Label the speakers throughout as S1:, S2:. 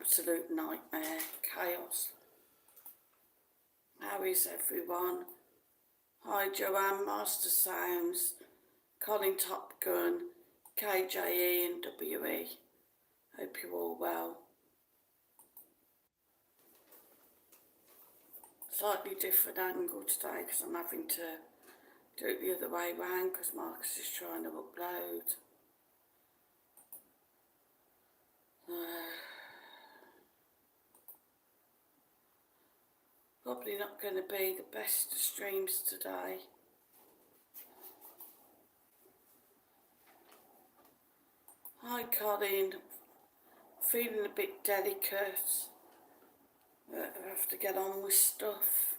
S1: absolute nightmare, chaos. How is everyone? Hi Joanne, Master Sounds, Colin Top Gun, KJE and WE. Hope you're all well. Slightly different angle today because I'm having to do it the other way round because Marcus is trying to upload. Probably not going to be the best of streams today. Hi Colin, feeling a bit delicate. I have to get on with stuff.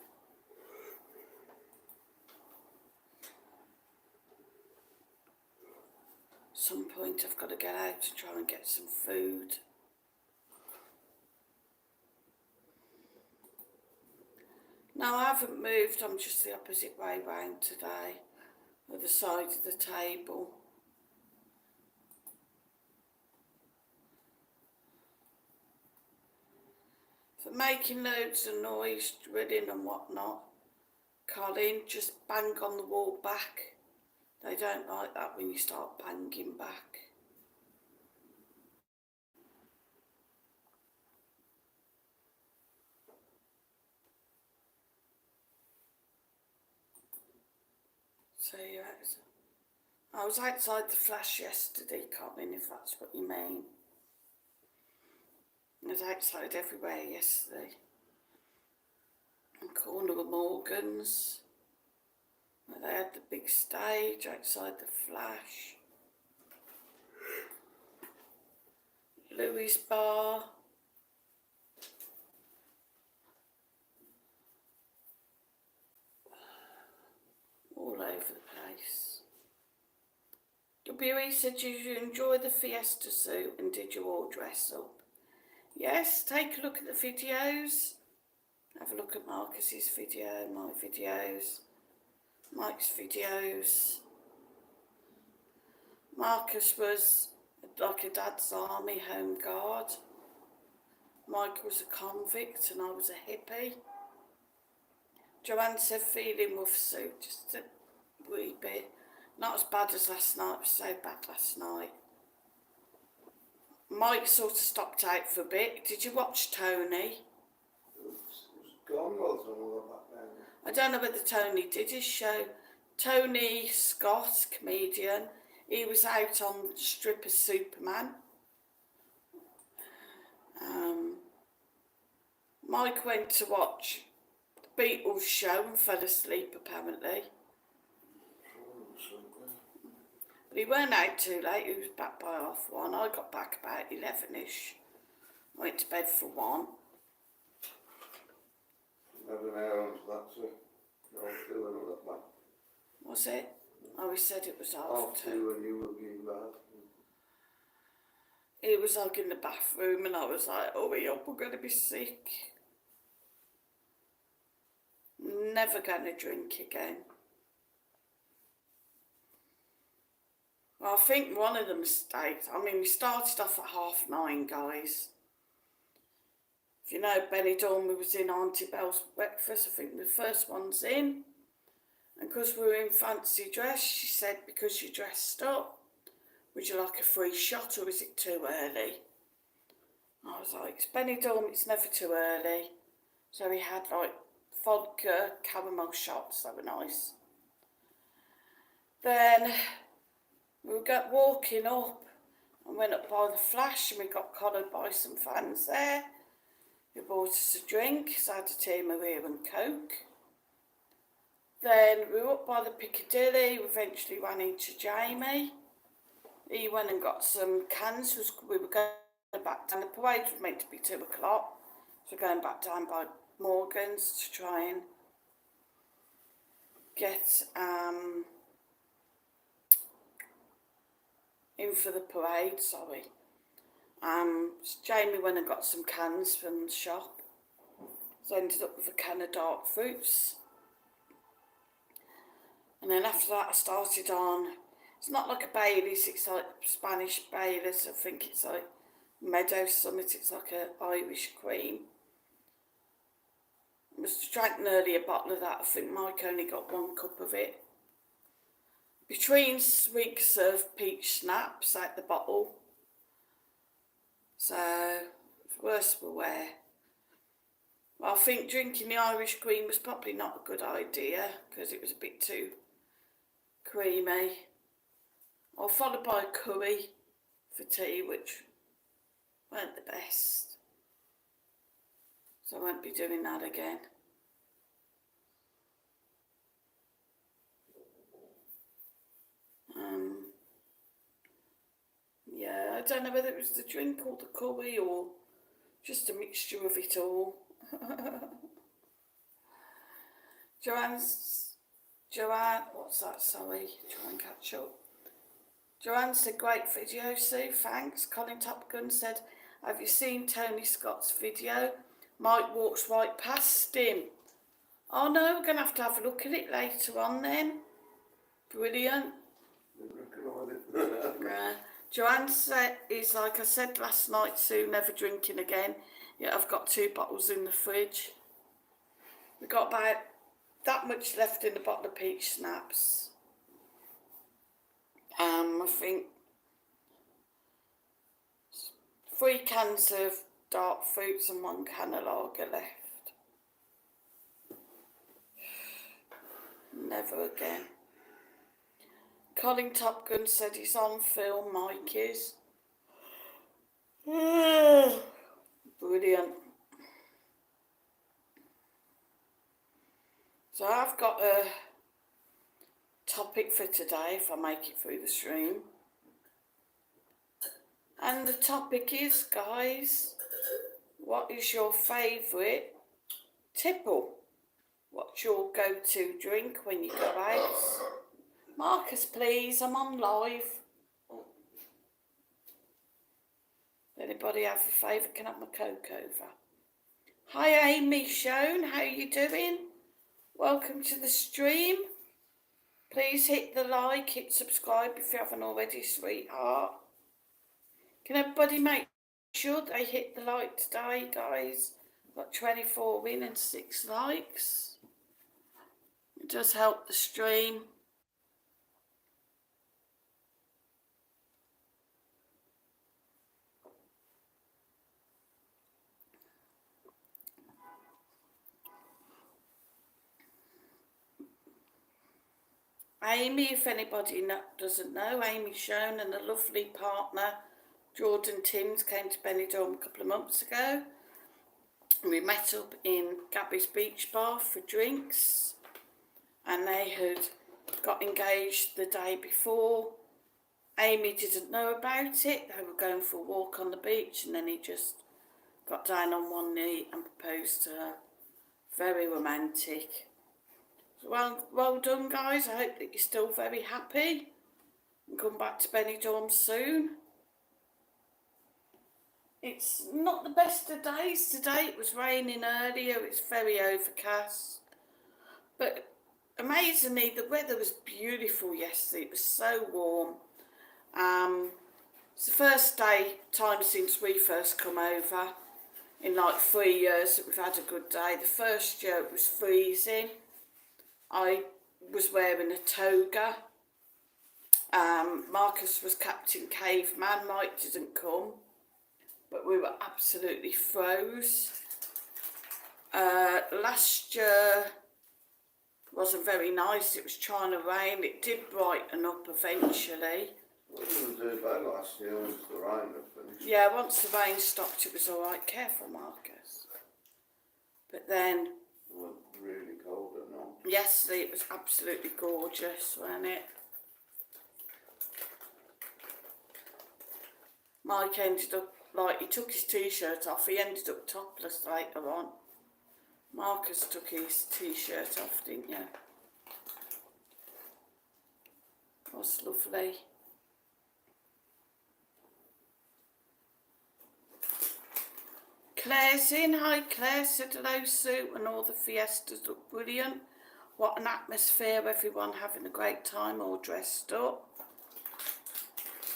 S1: At some point I've got to get out to try and get some food. No, I haven't moved, I'm just the opposite way round today, other side of the table. For making loads of noise, drilling and whatnot, Colin, just bang on the wall back. They don't like that when you start banging back. So yeah, I was outside the flash yesterday, Colin, if that's what you mean. I was outside everywhere yesterday. In the corner of Morgan's, where they had the big stage outside the flash. Louis' bar. All over the place. WE said, did you enjoy the Fiesta suit and did you all dress up? Yes, take a look at the videos. Have a look at Marcus's video, my videos, Mike's videos. Marcus was like a dad's army home guard. Mike was a convict and I was a hippie. Joanne said feeling rough suit, just a wee bit. Not as bad as last night, it was so bad last night. Mike sort of stopped out for a bit. Did you watch Tony? I don't know whether Tony did his show. Tony Scott, comedian, he was out on Stripper Superman. Mike went to watch the Beatles show and fell asleep apparently. But he weren't out too late, he was back by 1:30. I got back about 11ish. Went to bed for 1.
S2: 11 hours, that's it. No, still another plan.
S1: Was it? Oh, he said it was
S2: Half
S1: 2:30.
S2: and you will be back.
S1: He was like in the bathroom and I was like, hurry up, we're going to be sick. Never going to drink again. Well, I think one of them stayed. I mean, we started off at 9:30, guys. If you know Benny Dormer was in Auntie Belle's breakfast, I think the first one's in. And because we were in fancy dress, she said, because you dressed up, would you like a free shot or is it too early? I was like, it's Benny Dormer, it's never too early. So we had like vodka, caramel shots, that were nice. Then we got walking up and went up by the flash and we got collared by some fans there who bought us a drink, so I had a tea, Maria and Coke. Then we were up by the Piccadilly, we eventually ran into Jamie. He went and got some cans, we were going back down, the parade was meant to be 2 o'clock, so we're going back down by Morgan's to try and get in for the parade, sorry. Jamie went and got some cans from the shop, so I ended up with a can of dark fruits. And then after that I started on, it's not like a Baileys, it's like Spanish Baileys, I think it's like Meadow Summit. It's like an Irish cream. I must have drank nearly a bottle of that. I think Mike only got 1 cup of it. Between weeks of peach snaps out the bottle. So, worse for wear. Well, I think drinking the Irish cream was probably not a good idea because it was a bit too creamy. Or followed by a curry for tea, which weren't the best. So I won't be doing that again. Yeah, I don't know whether it was the drink or the curry or just a mixture of it all. Joanne, what's that, sorry, try and catch up. Joanne said, great video, Sue, thanks. Colin Top Gun said, have you seen Tony Scott's video? Mike walks right past him. Oh no, we're going to have a look at it later on then. Brilliant. Joanne said, is like I said last night, Sue, never drinking again. Yeah, I've got 2 bottles in the fridge. We've got about that much left in the bottle of peach snaps. I think 3 cans of dark fruits and 1 can of lager left. Never again. Colin Top Gun said he's on film, Mike is. Brilliant. So I've got a topic for today, if I make it through the stream. And the topic is, guys, what is your favourite tipple? What's your go-to drink when you go out? Marcus, please, I'm on live. Anybody have a favourite? Can I have my Coke over? Hi Amy Shone, how you doing? Welcome to the stream. Please hit the like, hit subscribe if you haven't already, sweetheart. Can everybody make sure they hit the like today, guys? Got 24 in and 6 likes. It does help the stream. Amy, if anybody doesn't know, Amy Shone and a lovely partner, Jordan Timms, came to Benidorm a couple of months ago. We met up in Gabby's Beach Bar for drinks, and they had got engaged the day before. Amy didn't know about it. They were going for a walk on the beach, and then he just got down on one knee and proposed to her. Very romantic. Well done, guys. I hope that you're still very happy and come back to Benidorm soon. It's not the best of days today. It was raining earlier. It's very overcast. But amazingly, the weather was beautiful yesterday. It was so warm. It's the first time since we first come over in like 3 years that we've had a good day. The first year it was freezing. I was wearing a toga. Marcus was Captain Caveman. Mike didn't come, but we were absolutely froze. Last year wasn't very nice. It was trying to rain. It did brighten up eventually.
S2: It wasn't too bad last year once the rain had finished.
S1: Yeah, once the rain stopped, it was all right. Careful, Marcus. But then...
S2: It was really cold at night.
S1: Yesterday it was absolutely gorgeous, wasn't it? Mike ended up, he took his t-shirt off. He ended up topless later on. Marcus took his t-shirt off, didn't you? It was lovely. Claire's in. Hi Claire, said hello Sue, and all the fiestas look brilliant. What an atmosphere, everyone having a great time, all dressed up.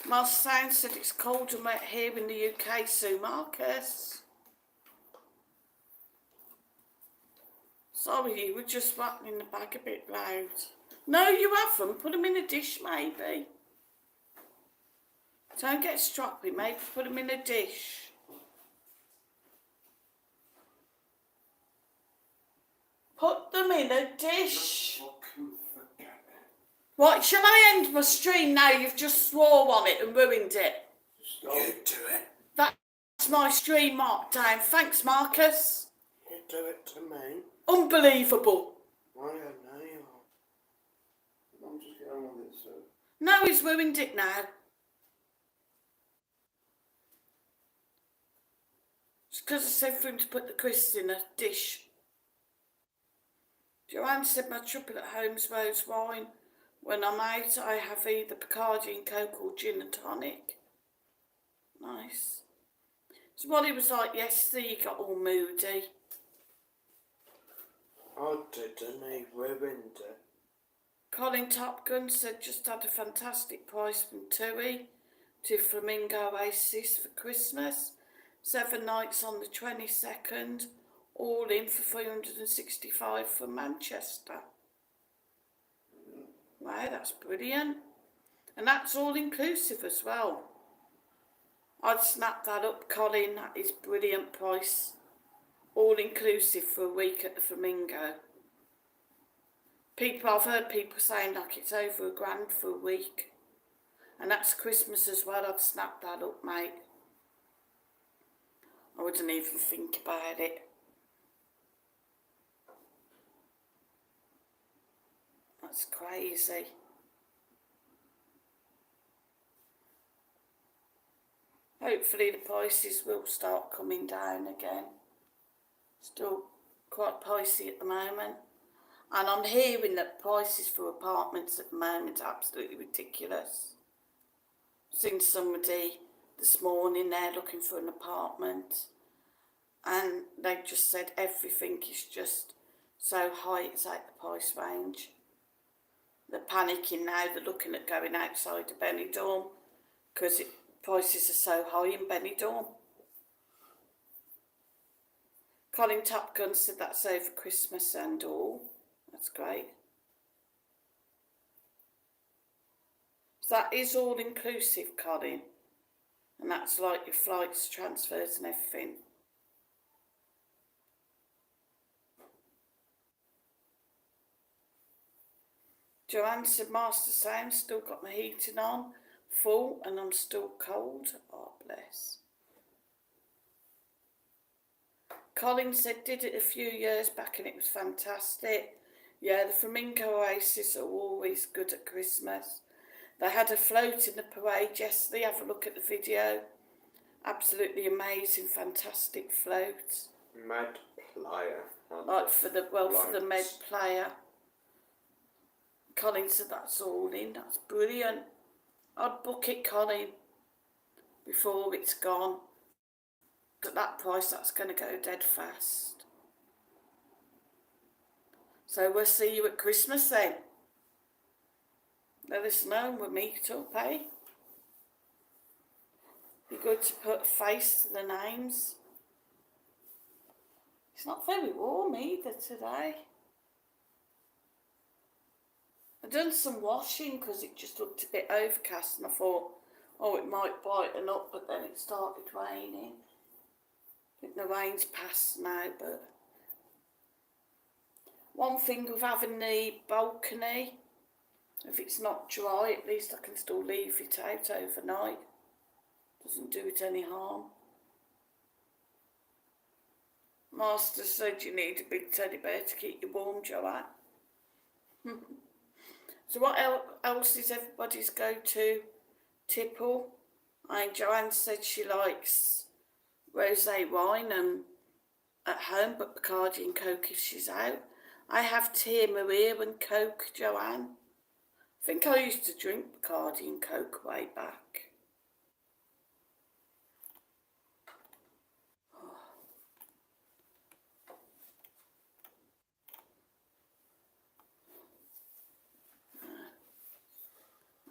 S1: My sound said it's cold and wet here in the UK, Sue Marcus. Sorry, you were just rattling the bag a bit loud. No, you haven't. Put them in a dish, maybe. Don't get stroppy, maybe put them in a dish. Put them in a dish. What, shall I end my stream now? You've just swore on it and ruined it.
S2: You do it.
S1: That's my stream marked down. Thanks, Marcus.
S2: You do it to me.
S1: Unbelievable.
S2: I don't know you are. I'm just getting on with it, so.
S1: No, he's ruined it now. It's because I said for him to put the crisps in a dish. Joanne said my trouble at home's rose wine. When I'm out, I have either Bacardi and Coke or gin and tonic. Nice. So what he was like yesterday, he got all moody.
S2: I didn't, he ruined it.
S1: Colin Top Gun said just had a fantastic price from TUI to Flamingo Oasis for Christmas. 7 nights on the 22nd, all in for 365 from Manchester. Wow, that's brilliant. And that's all inclusive as well. I'd snap that up, Colin. That is brilliant price. All inclusive for a week at the Flamingo. I've heard people saying like it's over £1,000 for a week. And that's Christmas as well. I'd snap that up, mate. I wouldn't even think about it. That's crazy. Hopefully the prices will start coming down again. Still quite pricey at the moment. And I'm hearing that prices for apartments at the moment are absolutely ridiculous. I've seen somebody this morning there looking for an apartment. And they just said everything is just so high, it's out the price range. They're panicking now, they're looking at going outside of Benidorm because prices are so high in Benidorm. Colin Top Gun said that's over Christmas and all. That's great. So that is all inclusive, Colin. And that's like your flights, transfers and everything. Joanne said, Master Sound, still got my heating on, full, and I'm still cold. Oh, bless. Colin said, did it a few years back and it was fantastic. Yeah, the Flamingo Oasis are always good at Christmas. They had a float in the parade yesterday. Have a look at the video. Absolutely amazing, fantastic float.
S2: Med player.
S1: Like for the med player. Colin said that's all in. That's brilliant. I'd book it, Colin, before it's gone. At that price, that's going to go dead fast. So we'll see you at Christmas then. Let us know and we'll meet up, eh? Be good to put a face to the names. It's not very warm either today. I've done some washing because it just looked a bit overcast and I thought, oh, it might brighten up, but then it started raining. I think the rain's passed now, but one thing with having the balcony, if it's not dry, at least I can still leave it out overnight. Doesn't do it any harm. Master said you need a big teddy bear to keep you warm, Joanne. So what else is everybody's go-to tipple? Joanne said she likes rosé wine and at home, but Bacardi and Coke if she's out. I have Tia Maria and Coke, Joanne. I think I used to drink Bacardi and Coke way back.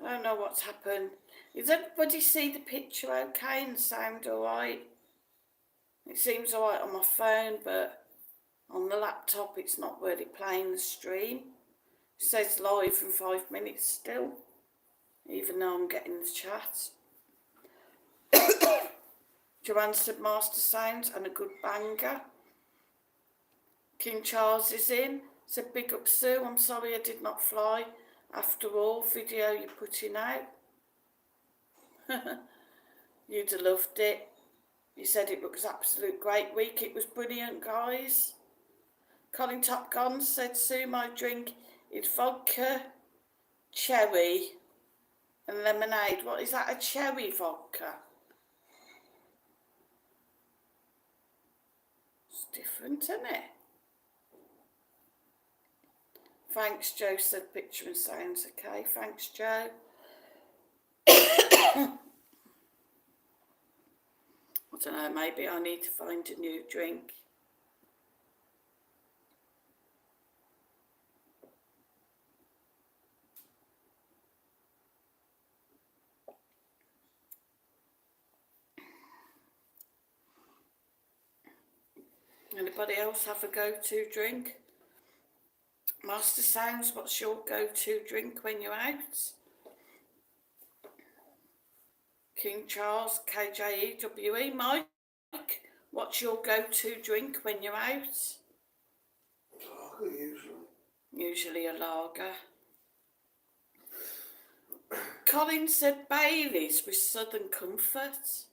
S1: I don't know what's happened. Does everybody see the picture okay and sound alright? It seems alright on my phone, but on the laptop it's not really playing the stream. It says live in 5 minutes still, even though I'm getting the chat. Joanne said master sounds and a good banger. King Charles is in. Said big up Sue, I'm sorry I did not fly. After all, video you're putting out. You'd have loved it. You said it was absolute great week. It was brilliant, guys. Colin Top Gun said, Sue, my drink is vodka, cherry and lemonade. What is that, a cherry vodka? It's different, isn't it? Thanks, Joe said picture and sounds okay. Thanks, Joe. I don't know, maybe I need to find a new drink. Anybody else have a go-to drink? Master Sounds, what's your go-to drink when you're out? King Charles, KJEWE, Mike, what's your go-to drink when you're out?
S2: Lager usually.
S1: Usually a lager. Colin said Baileys with Southern Comfort.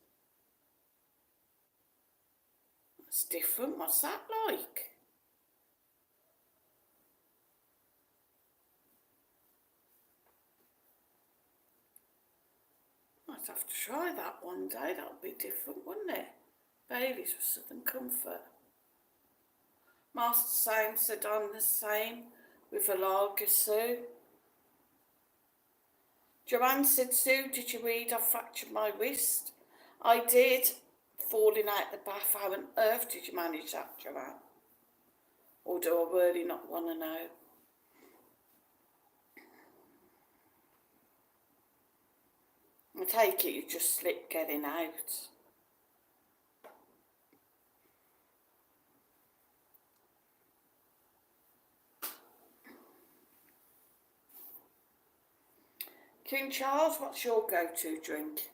S1: That's different. What's that like? I'd have to try that one day. That would be different, wouldn't it? Baileys with Southern Comfort. Master Sound said I'm the same with a lager, Sue. Joanne said, Sue, did you read I fractured my wrist? I did. Falling out the bath. How on earth did you manage that, Joanne? Or do I really not want to know? I take it you just slipped getting out. King Charles, what's your go-to drink?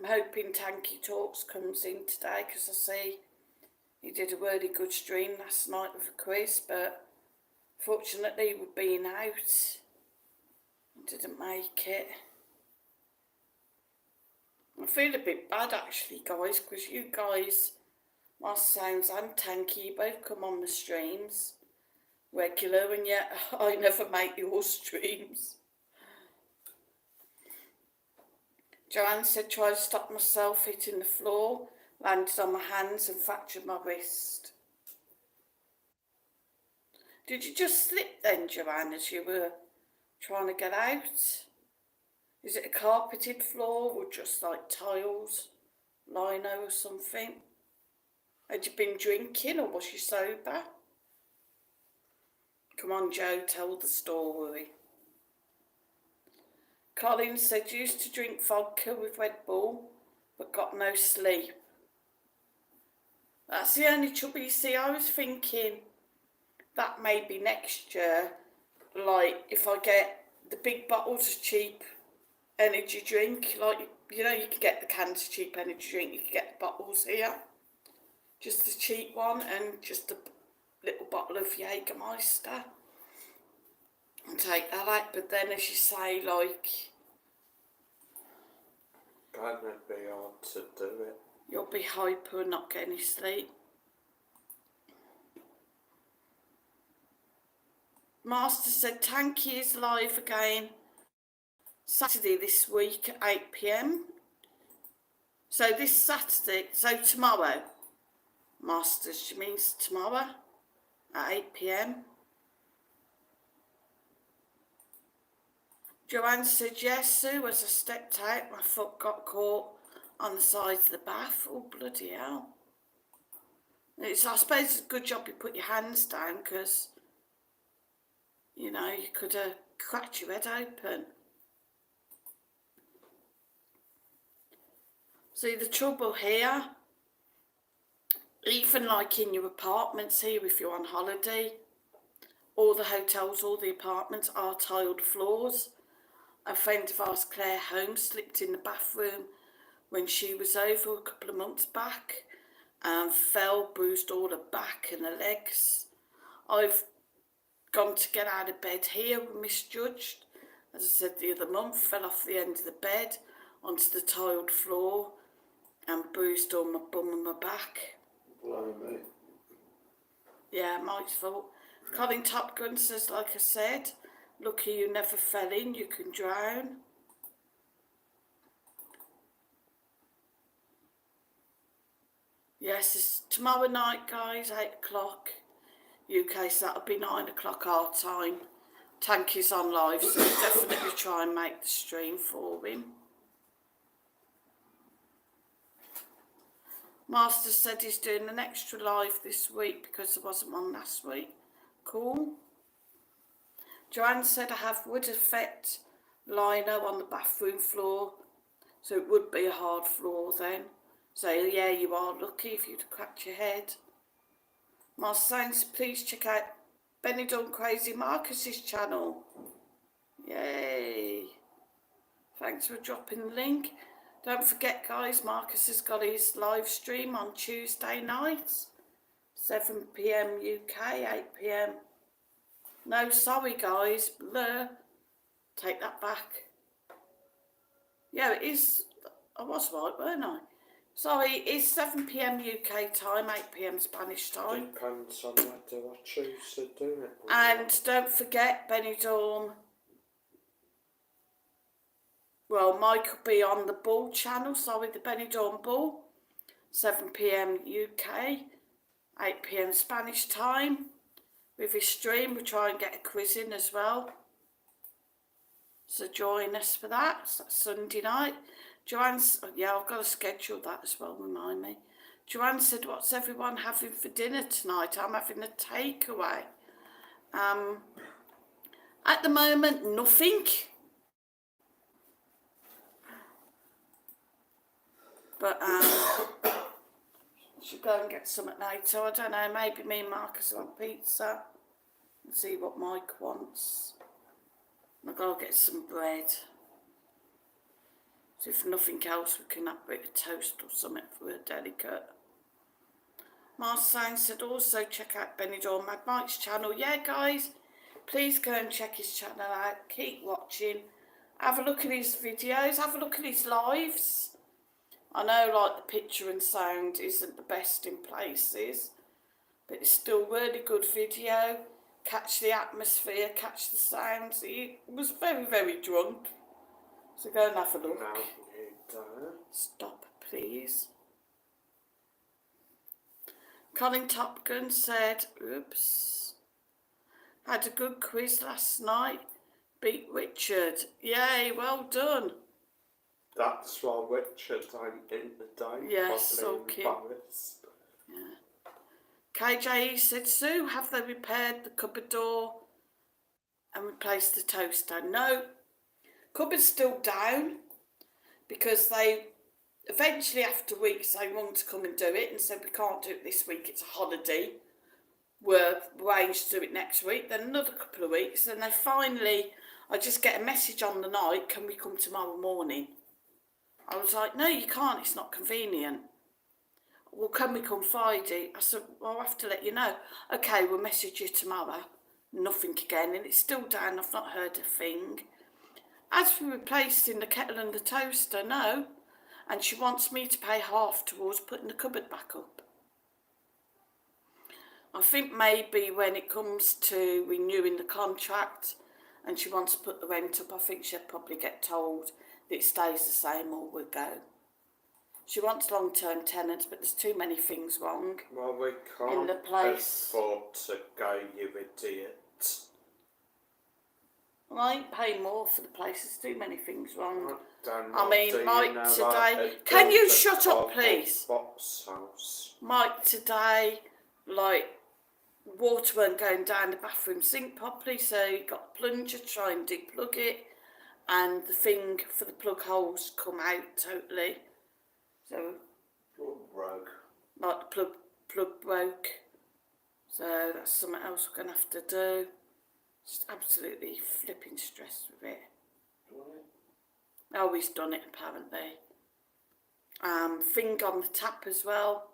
S1: I'm hoping Tanky Talks comes in today because I see he did a really good stream last night with a quiz, but fortunately with being out, I didn't make it. I feel a bit bad actually, guys, because you guys, my Sounds and Tanky, you both come on the streams regular, and yet I never make your streams. Joanne said, try to stop myself hitting the floor, landed on my hands and fractured my wrist. Did you just slip then, Joanne, as you were trying to get out? Is it a carpeted floor or just like tiles, lino or something? Had you been drinking or was you sober? Come on, Joe, tell the story. Colin said used to drink vodka with Red Bull, but got no sleep. That's the only trouble. You see, I was thinking that maybe next year, like if I get the big bottles of cheap energy drink, like, you know, you can get the cans of cheap energy drink, you can get the bottles here. Just the cheap one and just a little bottle of Jägermeister. And take that out, but then as you say, like,
S2: Glad it'd be hard to do it.
S1: you'll be hyper and not get any sleep. Master said Tanky is live again Saturday this week at 8 PM. So this Saturday, so tomorrow, Masters, she means tomorrow at 8 PM. Joanne said, yes, Sue, as I stepped out, my foot got caught on the side of the bath. Oh, bloody hell. I suppose it's a good job you put your hands down, because, you know, you could have cracked your head open. See, the trouble here, even like in your apartments here, if you're on holiday, all the hotels, all the apartments are tiled floors. A friend of ours, Claire Holmes, slipped in the bathroom when she was over a couple of months back and fell, bruised all her back and her legs. I've gone to get out of bed here, misjudged. As I said the other month, fell off the end of the bed onto the tiled floor and bruised all my bum and my back.
S2: Blimey.
S1: Yeah, Mike's fault. Colin Top Gun says, like I said, lucky you never fell in, you can drown. Yes, it's tomorrow night, guys, 8 o'clock UK, so that'll be 9 o'clock our time. Tank is on live, so definitely try and make the stream for him. Master said he's doing an extra live this week because there wasn't one last week. Cool. Joanne said I have wood effect lino on the bathroom floor, so it would be a hard floor then. So yeah, you are lucky if you'd cracked your head. Master Saints, please check out Benidorm Crazy Marcus's channel. Yay. Thanks for dropping the link. Don't forget, guys, Marcus has got his live stream on Tuesday nights, 7 PM UK, 8 PM. No, sorry, guys, blur. Take that back. Yeah, it is. I was right, weren't I? Sorry, it's 7 PM UK time, 8 PM Spanish time.
S3: Depends on whether I choose to do it.
S1: And don't forget, Benidorm. Well, Mike will be on the Bull channel, sorry, the Benidorm Bull, 7 PM UK, 8 PM Spanish time. With his stream, we'll try and get a quiz in as well. So join us for that. So that's Sunday night. Joanne's, yeah, I've got to schedule that as well, remind me. Joanne said, what's everyone having for dinner tonight? I'm having a takeaway. At the moment, nothing. But should go and get some at night. So I don't know, maybe me and Marcus want pizza and see what Mike wants. I'll go get some bread. So if nothing else, we can have a bit of toast or something for a delicate. Marcin said also check out Benidorm Mad Mike's channel. Yeah, guys, please go and check his channel out. Keep watching. Have a look at his videos. Have a look at his lives. I know, like, the picture and sound isn't the best in places, but it's still really good video. Catch the atmosphere, catch the sounds. He was very, very drunk. So go and have a look.
S3: No, you don't.
S1: Stop, please. Colin Top Gun said, oops. Had a good quiz last night. Beat Richard. Yay, well done.
S3: That's why Richard ain't in the day.
S1: Yes, so cute. Yeah. KJE said, Sue, have they repaired the cupboard door and replaced the toaster? No, cupboard's still down because they eventually, after weeks, they want to come and do it and said, we can't do it this week, it's a holiday. We're arranged to do it next week, then another couple of weeks, then they finally, I just get a message on the night, can we come tomorrow morning? I was like, no, you can't, it's not convenient. Well, can we come Friday? I said, well, I'll have to let you know. Okay, we'll message you tomorrow. Nothing again, and it's still down, I've not heard a thing. As for replacing the kettle and the toaster, no. And she wants me to pay half towards putting the cupboard back up. I think maybe when it comes to renewing the contract and she wants to put the rent up, I think she'll probably get told that it stays the same or we'll go. She wants long-term tenants, but there's too many things wrong.
S3: Well, we can't
S1: in the place.
S3: afford to go, you idiot.
S1: Well, I ain't paying more for the place. There's too many things wrong.
S3: I
S1: mean,
S3: do
S1: Mike
S3: you know,
S1: today.
S3: like,
S1: Can you
S3: built a
S1: shut up,
S3: cardboard
S1: please?
S3: box house.
S1: Mike today, like, water weren't going down the bathroom sink properly, so he got the plunger to try and deplug it, and the thing for the plug holes come out totally. So,
S2: Broke.
S1: like, the plug broke. So that's something else we're going to have to do. Just absolutely flipping stressed with it. Oh, he's done it apparently. Thing on the tap as well.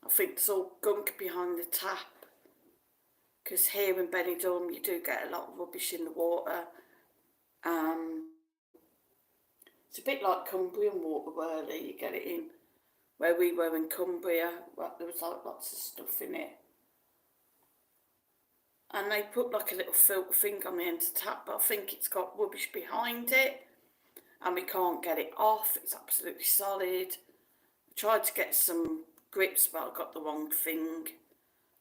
S1: I think there's all gunk behind the tap. Because here in Benidorm you do get a lot of rubbish in the water. It's a bit like Cumbrian water, really. You get it in where we were in Cumbria. Well, there was like lots of stuff in it. And they put like a little filter thing on the end of the tap, but I think it's got rubbish behind it. And we can't get it off. It's absolutely solid. I tried to get some grips, but I got the wrong thing.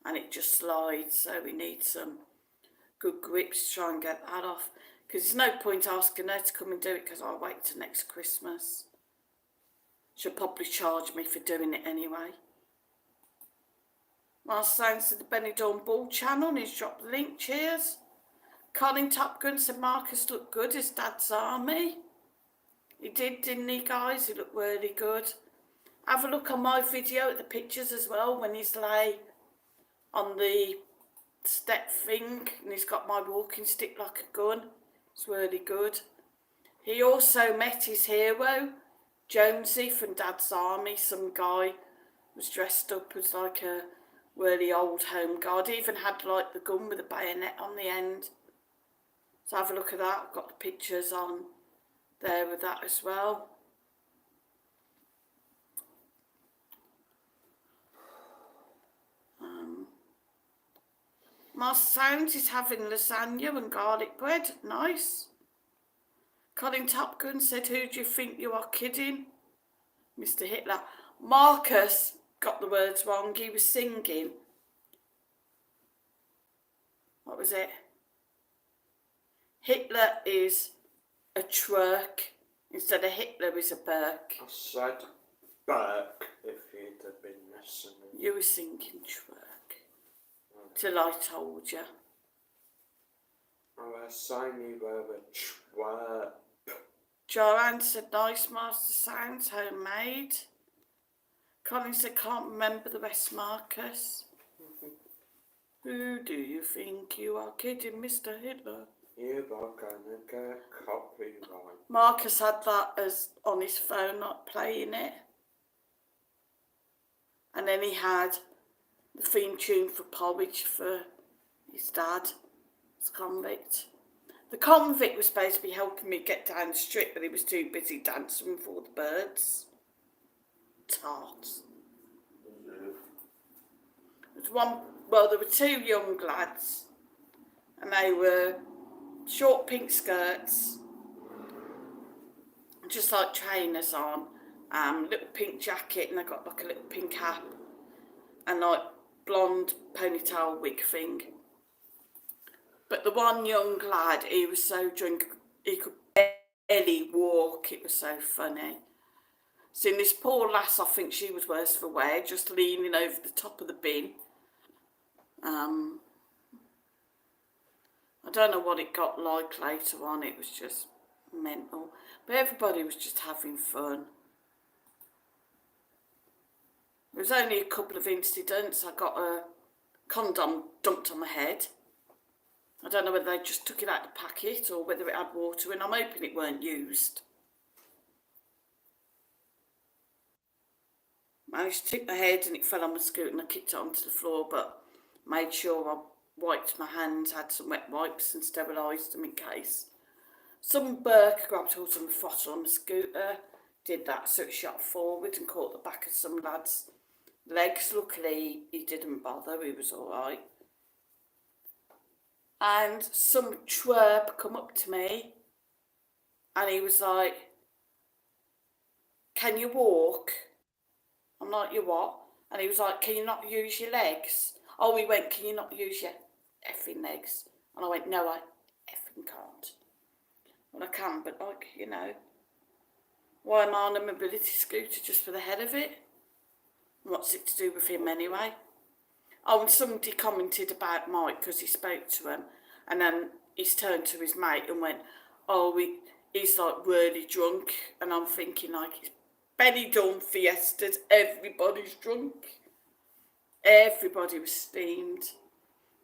S1: And it just slides, so we need some good grips to try and get that off. Because there's no point asking her to come and do it, because I'll wait till next Christmas. She'll probably charge me for doing it anyway. Last thanks to the Benidorm Ball channel, and he's dropped the link. Cheers. Colin Top Gun said Marcus looked good as Dad's army. He did, didn't he, guys? He looked really good. Have a look on my video at the pictures as well, when he's lay on the step thing and he's got my walking stick like a gun. It's really good. He also met his hero, Jonesy from Dad's Army. Some guy was dressed up as like a really old home guard. He even had like the gun with a bayonet on the end. So have a look at that. I've got the pictures on there with that as well. Master Sounds is having lasagna and garlic bread. Nice. Colin Top Gun said, who do you think you are kidding? Mr. Hitler. Marcus got the words wrong. He was singing. What was it? Hitler is a twerk instead of Hitler is a Burke.
S3: I said Burke if you'd have been listening.
S1: You were singing twerk. Till I told you.
S3: I was saying you were a twerp.
S1: Joanne said, nice Master Sounds, homemade. Colin said, can't remember the rest, Marcus. Who do you think you are kidding, Mr. Hitler?
S3: You are gonna get copyright.
S1: Marcus had that as on his phone, not playing it. And then he had the theme tune for Porridge for his dad, his convict. The convict was supposed to be helping me get down the strip, but he was too busy dancing with all the birds. Tarts. There were two young lads, and they were short pink skirts, just like trainers on, little pink jacket, and they got like a little pink cap, and like blonde ponytail wig thing. But the one young lad, he was so drunk, he could barely walk. It was so funny. Seeing this poor lass, I think she was worse for wear, just leaning over the top of the bin. I don't know what it got like later on. It was just mental. But everybody was just having fun. There was only a couple of incidents. I got a condom dumped on my head. I don't know whether they just took it out of the packet or whether it had water in. I'm hoping it weren't used. Managed to tip my head and it fell on my scooter and I kicked it onto the floor, but made sure I wiped my hands, had some wet wipes and sterilised them in case. Some Burke grabbed hold of my throttle on the scooter, did that so it shot forward and caught the back of some lad's legs. Luckily he didn't bother, he was alright. And some twerp come up to me and he was like, can you walk? I'm like, you what? And he was like, can you not use your legs? Oh, he went, can you not use your effing legs? And I went, no, I effing and can't. Well, I can, but like, you know, why am I on a mobility scooter just for the head of it? What's it to do with him anyway? Oh, and somebody commented about Mike because he spoke to him, and then he's turned to his mate and went, oh, he's like really drunk. And I'm thinking, like, it's Benidorm fiestas, everybody's drunk. Everybody was steamed.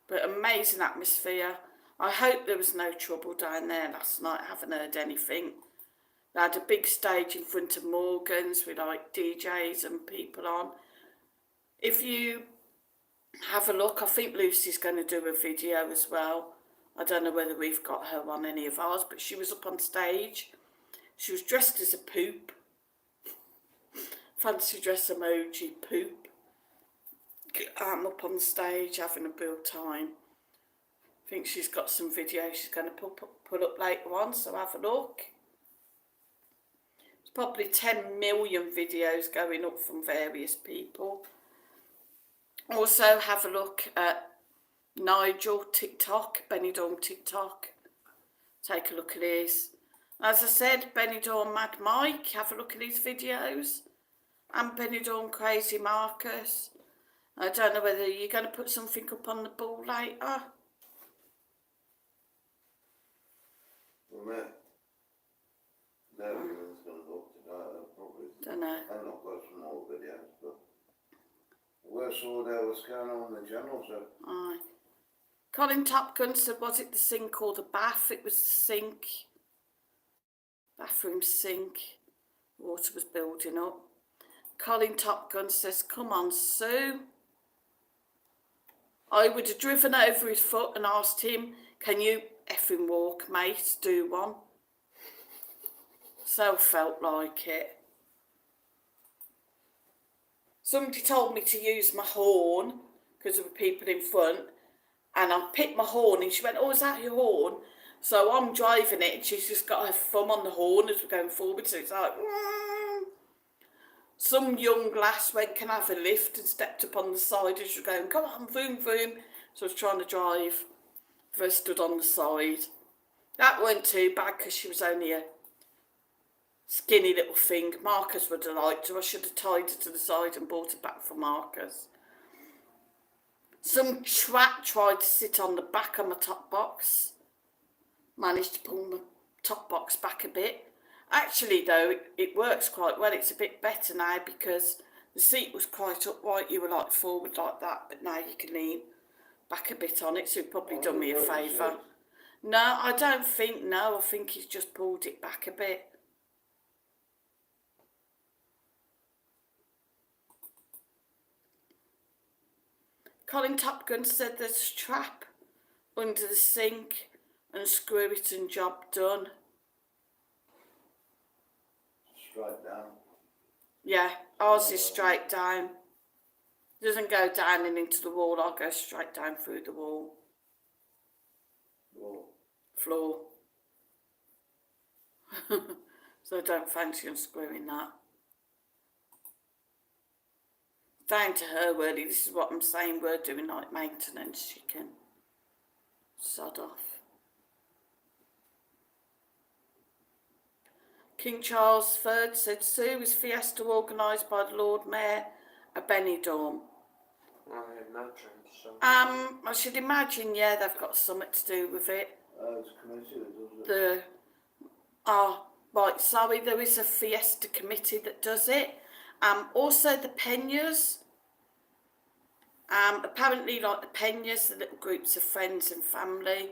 S1: But amazing atmosphere. I hope there was no trouble down there last night. I haven't heard anything. They had a big stage in front of Morgan's with like DJs and people on. If you have a look, I think Lucy's going to do a video as well. I don't know whether we've got her on any of ours, but she was up on stage. She was dressed as a poop. Fancy dress emoji poop. I'm up on stage having a good time. I think she's got some videos she's going to put up later on, so have a look. There's probably 10 million videos going up from various people. Also have a look at Nigel TikTok, Benidorm TikTok. Take a look at his. As I said, Benidorm Mad Mike, have a look at his videos. And Benidorm Crazy Marcus. I don't know whether you're going to put something up on the ball later.
S2: Well, mate, no one's going to look tonight, probably.
S1: Don't know.
S2: I've not got some more videos, but we're sort out what's going on in the channel, so.
S1: Aye. Colin Top Gun said, was it the sink or the bath? It was the sink. Bathroom sink. Water was building up. Colin Top Gun says, come on, Sue. I would have driven over his foot and asked him, can you effing walk, mate? Do one. So felt like it. Somebody told me to use my horn because there were people in front, and I picked my horn and she went, oh, is that your horn? So I'm driving it and she's just got her thumb on the horn as we're going forward, so it's like, Some young lass went, can I have a lift, and stepped up on the side as she was going, come on, vroom, vroom. So I was trying to drive. I stood on the side. That weren't too bad because she was only a skinny little thing. Marcus would have liked her. I should have tied her to the side and brought her back for Marcus. Some twat tried to sit on the back of my top box. Managed to pull my top box back a bit. Actually, though, it works quite well. It's a bit better now because the seat was quite upright. You were like forward like that, but now you can lean back a bit on it, so it probably done me a favour. No, I don't think, no. I think he's just pulled it back a bit. Colin Top Gun said there's a trap under the sink and screw it and job done.
S2: Straight down.
S1: Yeah, ours is straight down. Doesn't go down and into the wall. I'll go straight down through the wall. Floor. So I don't fancy unscrewing that. Down to her, really. This is what I'm saying. We're doing like maintenance. She can sod off. King Charles III said, Sue, is fiesta organised by the Lord Mayor of Benidorm?
S3: I imagine so.
S1: I should imagine, yeah, they've got something to do with it.
S2: It's a committee that does it.
S1: Right, sorry, there is a fiesta committee that does it. Also the Peñas. Apparently, like the Peñas, the little groups of friends and family,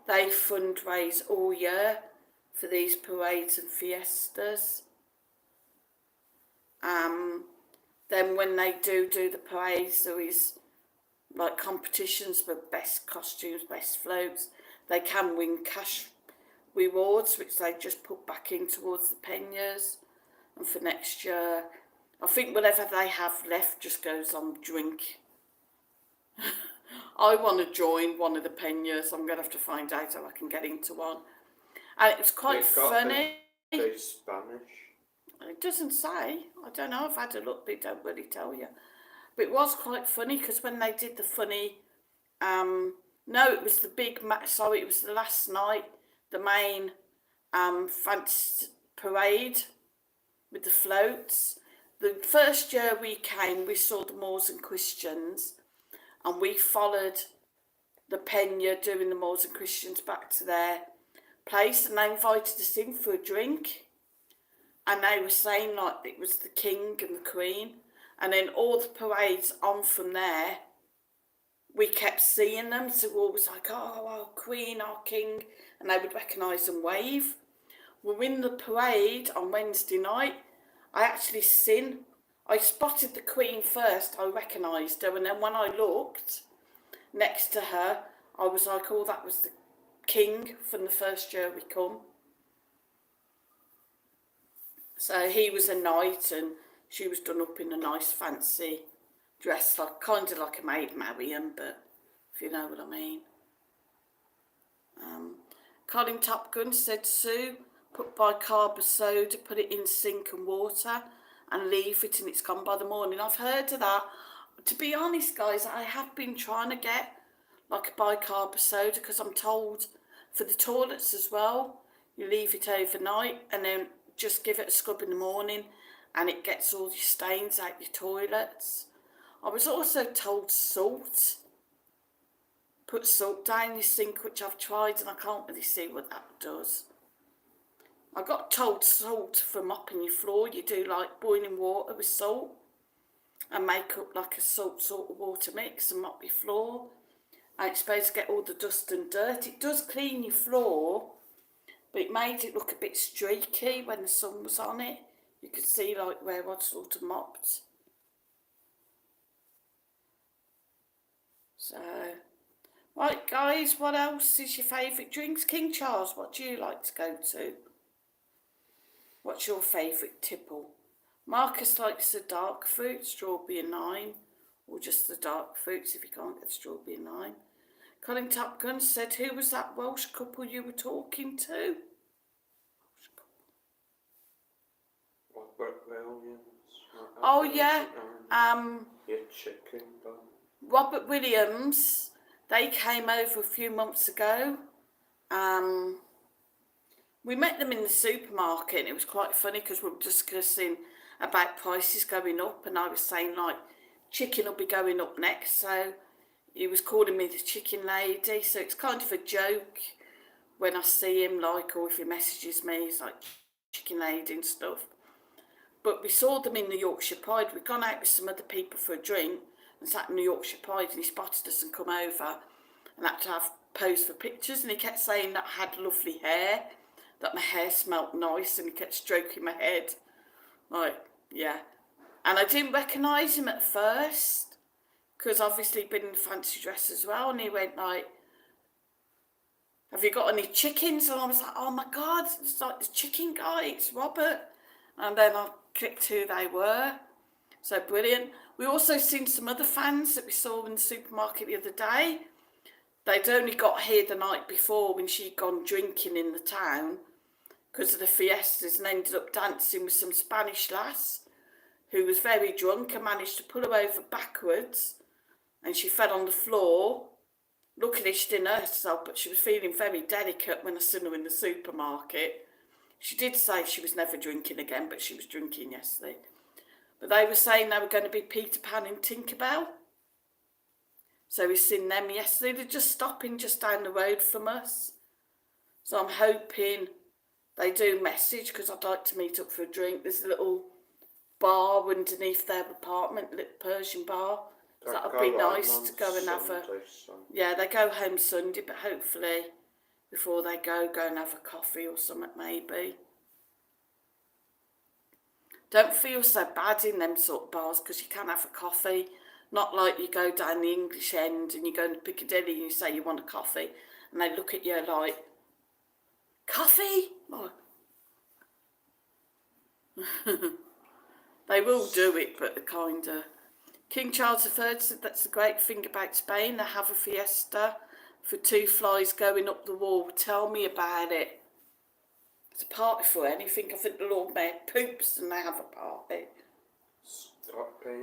S1: they fundraise all year for these parades and fiestas. Then when they do the parades, there is like competitions for best costumes, best floats. They can win cash rewards, which they just put back in towards the Peñas. And for next year, I think whatever they have left just goes on drink. I want to join one of the Peñas. I'm going to have to find out how I can get into one. And it was quite funny.
S3: They're Spanish.
S1: It doesn't say. I don't know. I've had a look, but it don't really tell you. But it was quite funny because when they did the funny, no, it was the big match. Sorry, it was the last night the main fancy parade with the floats. The first year we came, we saw the Moors and Christians, and we followed the Pena doing the Moors and Christians back to their place, and they invited us in for a drink, and they were saying like it was the king and the queen, and then all the parades on from there, we kept seeing them, so we were always like, oh, our queen, our king, and they would recognise and wave. We're in the parade on Wednesday night. I actually I spotted the queen first, I recognised her, and then when I looked next to her, I was like, oh, that was the king from the first year we come. So he was a knight and she was done up in a nice fancy dress, like kind of like a maid Marian, but if you know what I mean. Colin Top Gun said, Sue, put bicarb of soda, put it in sink and water and leave it and it's gone by the morning. I've heard of that. To be honest, guys, I have been trying to get like a bicarb of soda because I'm told for the toilets as well, you leave it overnight and then just give it a scrub in the morning and it gets all your stains out your toilets. I was also told salt. Put salt down your sink, which I've tried and I can't really see what that does. I got told salt for mopping your floor. You do like boiling water with salt and make up like a salt water mix and mop your floor. And it's supposed to get all the dust and dirt. It does clean your floor, but it made it look a bit streaky when the sun was on it. You could see like where I'd sort of mopped. So, right guys, what else is your favourite drinks? King Charles, what do you like to go to? What's your favourite tipple? Marcus likes the dark fruit, strawberry and lime, or just the dark fruits if you can't get strawberry and lime. Colin Top Gun said, who was that Welsh couple you were talking to?
S3: Robert Williams.
S1: Oh yeah,
S3: Your chicken bun.
S1: Robert Williams. They came over a few months ago. We met them in the supermarket and it was quite funny because we were discussing about prices going up and I was saying like chicken will be going up next, so he was calling me the chicken lady, so it's kind of a joke when I see him, like, or if he messages me, he's like chicken lady and stuff. But we saw them in the Yorkshire Pride. We'd gone out with some other people for a drink and sat in the Yorkshire Pride and he spotted us and come over and had to have pose for pictures and he kept saying that I had lovely hair, that my hair smelled nice and he kept stroking my head. Like, yeah. And I didn't recognise him at first because obviously he'd been in a fancy dress as well and he went like, have you got any chickens? And I was like, oh my God, it's like the chicken guy, it's Robert. And then I clicked who they were. So brilliant. We also seen some other fans that we saw in the supermarket the other day. They'd only got here the night before when she'd gone drinking in the town because of the fiestas and ended up dancing with some Spanish lass who was very drunk and managed to pull her over backwards and she fell on the floor. Luckily she didn't hurt herself, but she was feeling very delicate when I seen her in the supermarket. She did say she was never drinking again, but she was drinking yesterday. But they were saying they were going to be Peter Pan and Tinkerbell. So we seen them yesterday. They're just stopping just down the road from us. So I'm hoping they do message because I'd like to meet up for a drink. There's a little bar underneath their apartment, a little Persian bar. So that would be nice to go and have a... Yeah, they go home Sunday, but hopefully before they go and have a coffee or something maybe. Don't feel so bad in them sort of bars because you can have a coffee. Not like you go down the English end and you go to Piccadilly and you say you want a coffee and they look at you like, coffee? Oh. They will do it, but they're kind of... King Charles III said that's the great thing about Spain. They have a fiesta for two flies going up the wall. Tell me about it. It's a party for anything. I think the Lord Mayor poops and they have a party.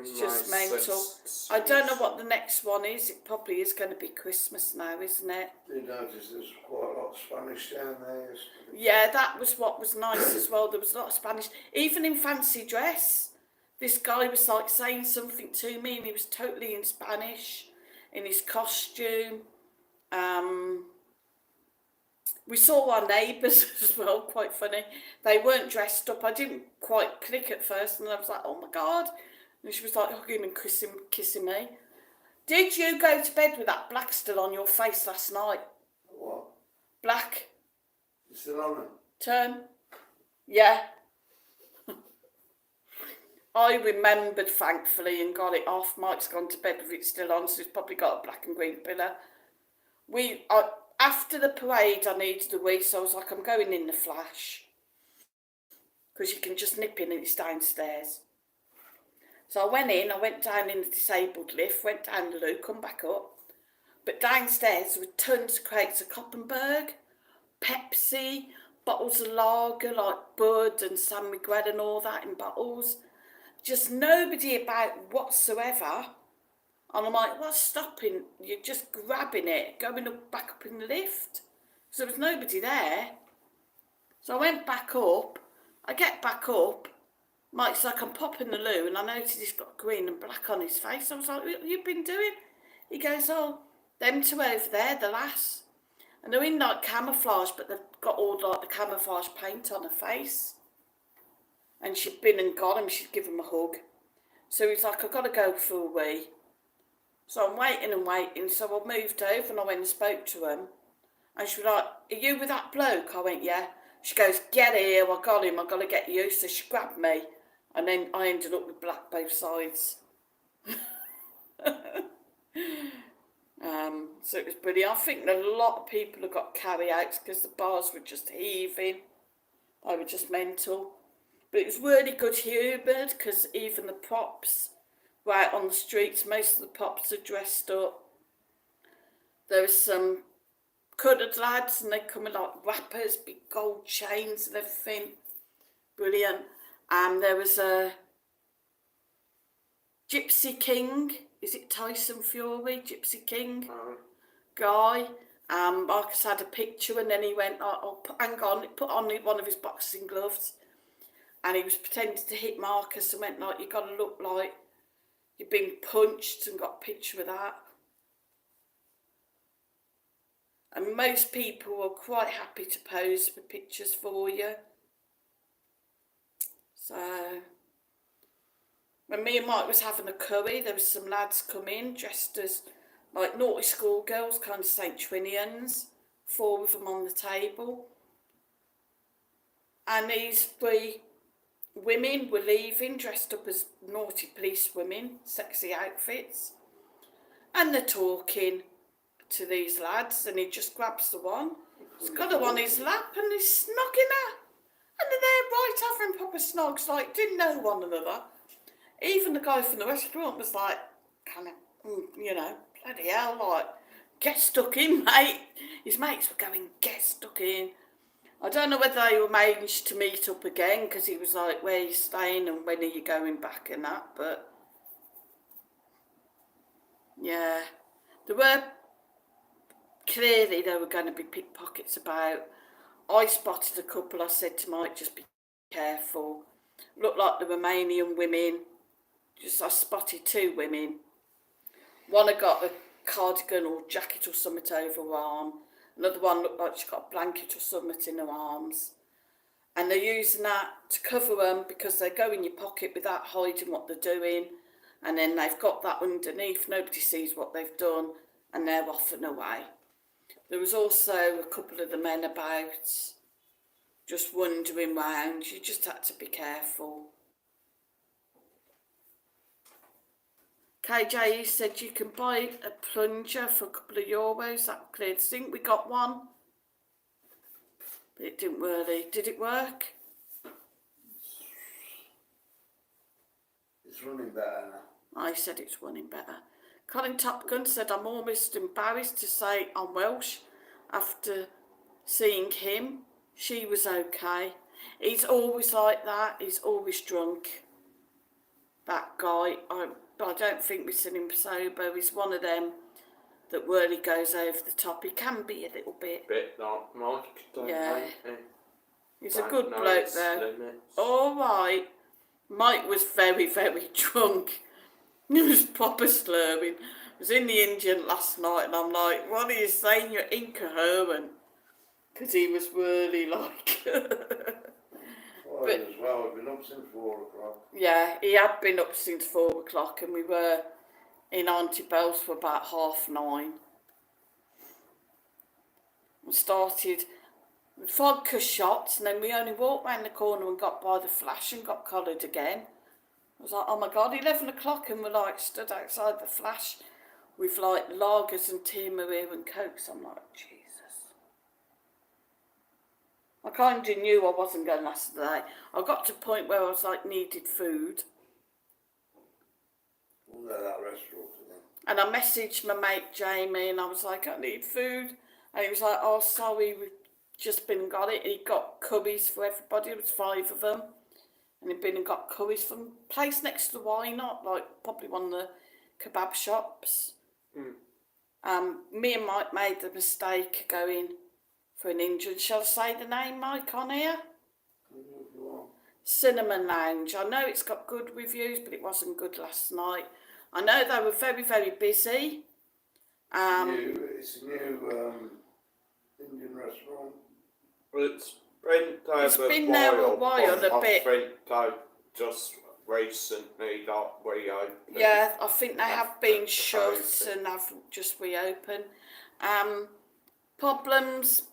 S1: It's just mental. I don't know what the next one is. It probably is going to be Christmas now, isn't it?
S2: You notice there's quite a lot of of Spanish down there.
S1: Yeah, that was what was nice as well. There was a lot of Spanish. Even in fancy dress, this guy was like saying something to me and he was totally in Spanish in his costume. We saw our neighbours as well, quite funny. They weren't dressed up. I didn't quite click at first and I was like, oh my God. And she was like hugging and kissing me. Did you go to bed with that black still on your face last night?
S2: What?
S1: Black.
S2: You still on it?
S1: Turn. Yeah. I remembered, thankfully, and got it off. Mike's gone to bed with it still on, so he's probably got a black and green pillar. After the parade, I needed a wee, so I was like, I'm going in the flash. Because you can just nip in and it's downstairs. So I went down in the disabled lift, went down the loo, come back up. But downstairs there were tons of crates of Koppenberg, Pepsi, bottles of lager like Bud and San Miguel and all that in bottles. Just nobody about whatsoever. And I'm like, what's stopping? You're just grabbing it, going back up in the lift. So there was nobody there. So I went back up. I get back up. Mike's like, I'm popping the loo, and I noticed he's got green and black on his face. I was like, what have you been doing? He goes, oh, them two over there, the lass. And they're in like camouflage, but they've got all like the camouflage paint on her face. And she'd been and got him, she'd give him a hug. So he's like, I've got to go for a wee. So I'm waiting and waiting. So I moved over and I went and spoke to him. And she was like, are you with that bloke? I went, yeah. She goes, get here, I got him, I've got to get you. So she grabbed me. And then I ended up with black both sides. So it was brilliant. I think a lot of people have got carry-outs because the bars were just heaving. They were just mental. But it was really good humoured because even the props were out on the streets. Most of the props are dressed up. There was some coloured lads and they come in like rappers, big gold chains and everything. Brilliant. And there was a Gypsy King. Is it Tyson Fury? Gypsy King guy. Marcus had a picture and then he went, hang on, he put on one of his boxing gloves and he was pretending to hit Marcus and went like, you got to look like you've been punched, and got a picture of that. And most people were quite happy to pose for pictures for you. So when me and Mike was having a curry, there was some lads come in dressed as like naughty schoolgirls, kind of St. Trinians, 4 of them on the table. And these 3 women were leaving dressed up as naughty police women, sexy outfits. And they're talking to these lads and he just grabs the one. He's got her on his lap and he's snogging her. And they're there right having proper snogs, like didn't know one another. Even the guy from the restaurant was like, kind of, you know, bloody hell, like, get stuck in, mate. His mates were going, get stuck in. I don't know whether they were managed to meet up again because he was like, where are you staying and when are you going back and that, but yeah, there were going to be pickpockets about. I spotted a couple. I said to Mike, just be careful. Looked like the Romanian women. I spotted 2 women. One had got a cardigan or jacket or something over her arm. Another one looked like she got a blanket or something in her arms. And they're using that to cover them because they go in your pocket without hiding what they're doing. And then they've got that underneath. Nobody sees what they've done and they're off and away. There was also a couple of the men about just wandering round. You just had to be careful. KJ said you can buy a plunger for a couple of euros. That cleared the sink. We got one. But it didn't really. Did it work?
S2: It's running better now.
S1: I said it's running better. Colin Top Gun said I'm almost embarrassed to say I'm Welsh after seeing him. She was okay. He's always like that. He's always drunk. That guy. I don't think we've seen him sober. He's one of them that really goes over the top. He can be a little bit.
S3: Bit like Mike, don't
S1: Yeah.
S3: he?
S1: He's a
S3: Don't
S1: good
S3: know
S1: bloke
S3: his
S1: though.
S3: limits.
S1: All right. Mike was very, very drunk. He was proper slurring. I was in the Indian last night and I'm like, what are you saying? You're incoherent. Because he was really like...
S2: Well, as well, I've been up since 4 o'clock.
S1: Yeah, he had been up since 4 o'clock and we were in Auntie Bell's for about 9:30. We started with vodka shots and then we only walked round the corner and got by the Flash and got collared again. I was like, oh my God, 11 o'clock and we're like stood outside the Flash with like lagers and Tia Maria and Cokes. I'm like, Jesus. I kind of knew I wasn't going to last the day. I got to a point where I was like, needed food.
S2: Wasn't there that restaurant again?
S1: And I messaged my mate Jamie and I was like, I need food. And he was like, oh, sorry, we've just been and got it. He got curries for everybody. There was 5 of them. And he'd been and got curries from a place next to Why Not, like probably one of the kebab shops. Me and Mike made the mistake of going for an Indian. Shall I say the name, Mike, on here? Cinnamon Lounge. I know it's got good reviews, but it wasn't good last night. I know they were very, very busy.
S2: It's a new Indian restaurant.
S3: Well, it's been
S1: there a while,
S3: but
S1: a bit.
S3: I think they just recently got reopened.
S1: Yeah, I think they have been
S3: That's
S1: shut
S3: crazy.
S1: and have just reopened. Problems,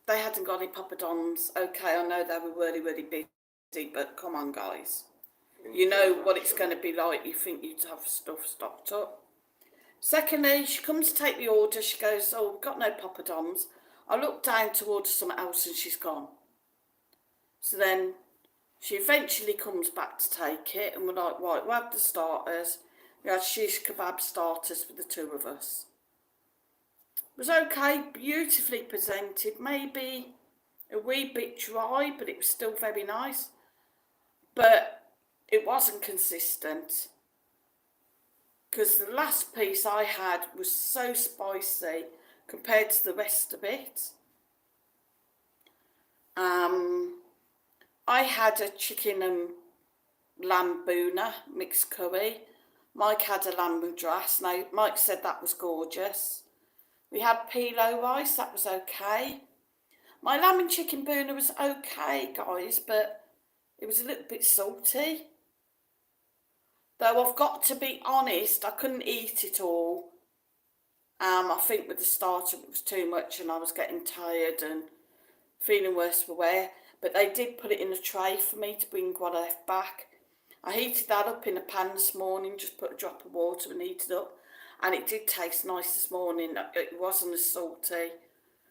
S1: they hadn't got any poppadoms. Okay, I know they were really, really busy, but come on, guys. You know what it's going to be like. You think you'd have stuff stocked up. Secondly, she comes to take the order. She goes, oh, we've got no poppadoms. I look down to order something else and she's gone. So then she eventually comes back to take it and we're like, right, we'll have the starters. We had shish kebab starters for the 2 of us. It was okay, beautifully presented, maybe a wee bit dry, but it was still very nice. But it wasn't consistent. Because the last piece I had was so spicy compared to the rest of it. I had a chicken and lamb boona mixed curry. Mike had a lamb madras. Now, Mike said that was gorgeous. We had phyllo rice, that was okay. My lamb and chicken boona was okay, guys, but it was a little bit salty. Though I've got to be honest, I couldn't eat it all. I think with the starter it was too much and I was getting tired and feeling worse for wear. But they did put it in a tray for me to bring what I left back. I heated that up in a pan this morning, just put a drop of water and heated up. And it did taste nice this morning. It wasn't as salty.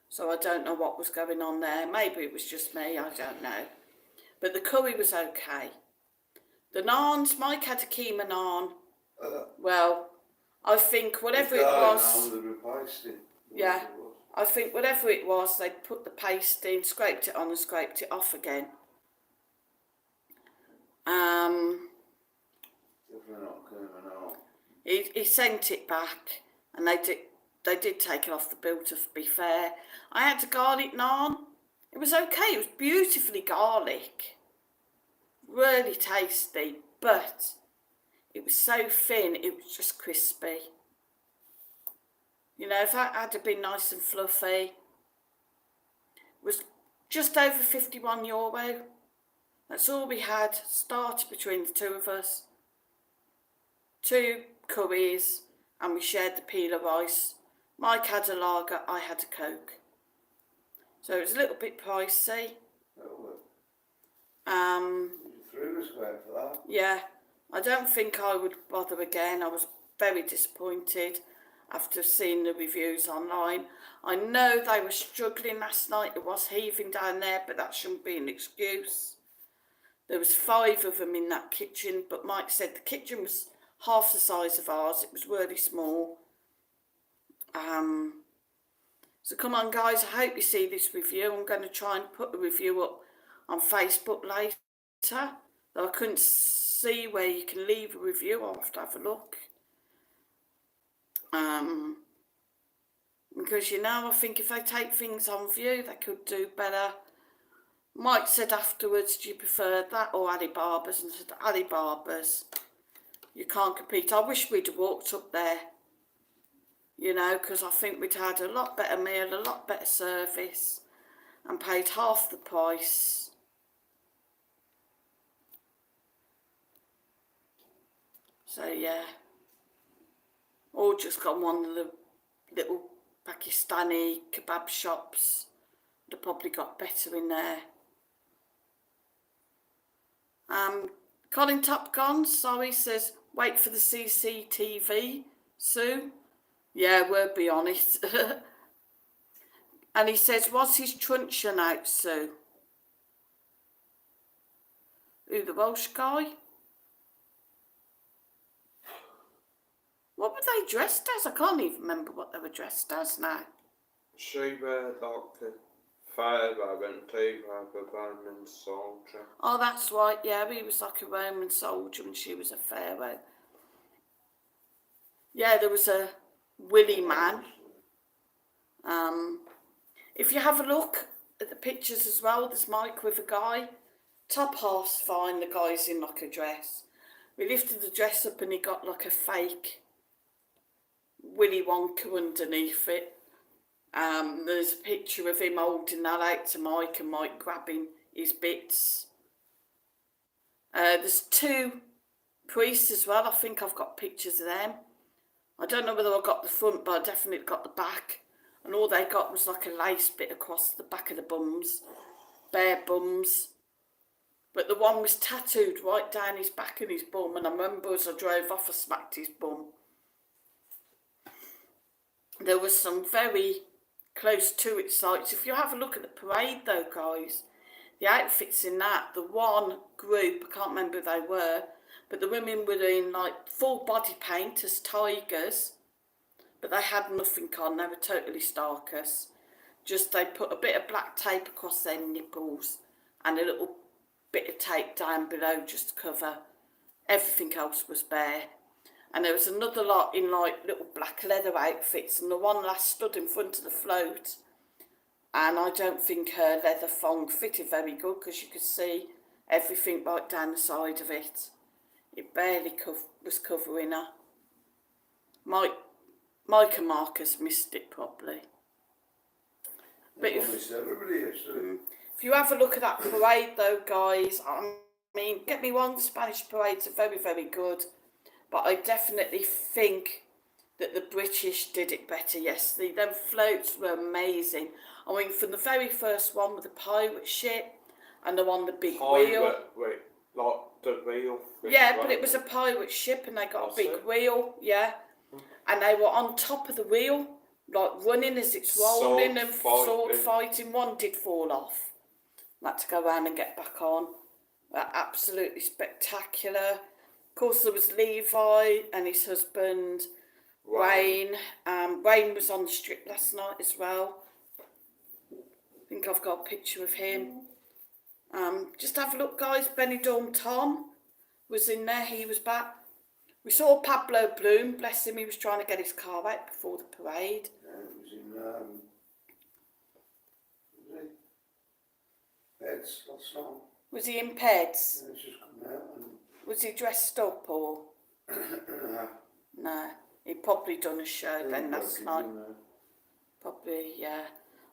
S1: So I don't know what was going on there. Maybe it was just me, I don't know. But the curry was okay. The naans, Mike had a keema naan. Well, I think whatever it was... Yeah, I think whatever it was, they put the paste in, scraped it on and scraped it off again. He sent it back and they did take it off the bill, to be fair. I had a garlic naan. It was okay, it was beautifully garlic. Really tasty, but it was so thin, it was just crispy. You know, if that had been nice and fluffy, it was just over €51. That's all we had, started between the 2 of us. 2 curries, and we shared the phyllo rice. Mike had a lager, I had a Coke. So it was a little bit pricey.
S2: For that.
S1: Yeah, I don't think I would bother again. I was very disappointed after seeing the reviews online. I know they were struggling last night. It was heaving down there, but that shouldn't be an excuse. There was 5 of them in that kitchen, but Mike said the kitchen was half the size of ours. It was really small. So come on, guys, I hope you see this review. I'm going to try and put a review up on Facebook later. Though I couldn't see where you can leave a review. I'll have to have a look. Because, you know, I think if they take things on view, they could do better. Mike said afterwards, do you prefer that or Alibaba's? And I said, Alibaba's. You can't compete. I wish we'd have walked up there, you know, because I think we'd had a lot better meal, a lot better service, and paid half the price. So, yeah. Or just got one of the little Pakistani kebab shops. They've probably got better in there. Colin Topgon, sorry, says, wait for the CCTV, Sue. Yeah, we'll be on it. And he says, was his truncheon out, Sue? Who, the Welsh guy? What were they dressed as? I can't even remember what they were dressed as now.
S3: She were like a pharaoh and he was a Roman soldier.
S1: Oh, that's right, yeah, he was like a Roman soldier and she was a pharaoh. Yeah, there was a willy man. If you have a look at the pictures as well, there's Mike with a guy. Top half's fine, the guy's in like a dress. We lifted the dress up and he got like a fake Willy Wonka underneath it. There's a picture of him holding that out to Mike and Mike grabbing his bits. There's two priests as well. I think I've got pictures of them. I don't know whether I got the front, but I definitely got the back. And all they got was like a lace bit across the back of the bums. Bare bums. But the one was tattooed right down his back and his bum. And I remember as I drove off, I smacked his bum. There was some very close to it sights. If you have a look at the parade though, guys, the outfits in that, the one group, I can't remember who they were, but the women were in like full body paint as tigers, but they had nothing on, they were totally starkers. Just they put a bit of black tape across their nipples and a little bit of tape down below just to cover. Everything else was bare. And there was another lot in like little black leather outfits, and the one lass stood in front of the float, and I don't think her leather thong fitted very good because you could see everything right down the side of it. It barely was covering her. Mike and Marcus missed it properly. But if you have a look at that parade though, guys, I mean, get me wrong, the Spanish parades are very, very good. But I definitely think that the British did it better yesterday. Them floats were amazing. I mean, from the very first one with the pirate ship and the one with the big wheel.
S3: Wait, like the wheel?
S1: Yeah, but it was a pirate ship and they got a big wheel, yeah. And they were on top of the wheel, like running as it's rolling and sword fighting. One did fall off. I had to go around and get back on. Absolutely spectacular. Of course, there was Levi and his husband, Wayne. Wayne was on the strip last night as well. I think I've got a picture of him. Just have a look, guys. Benidorm Tom was in there. He was back. We saw Pablo Bloom. Bless him. He was trying to get his car out before the parade.
S2: Yeah, it was in Beds last night.
S1: Was he in Peds?
S2: Yeah, it's just come out and...
S1: Was he dressed up or? No. He'd probably done a show then last night. Probably, yeah.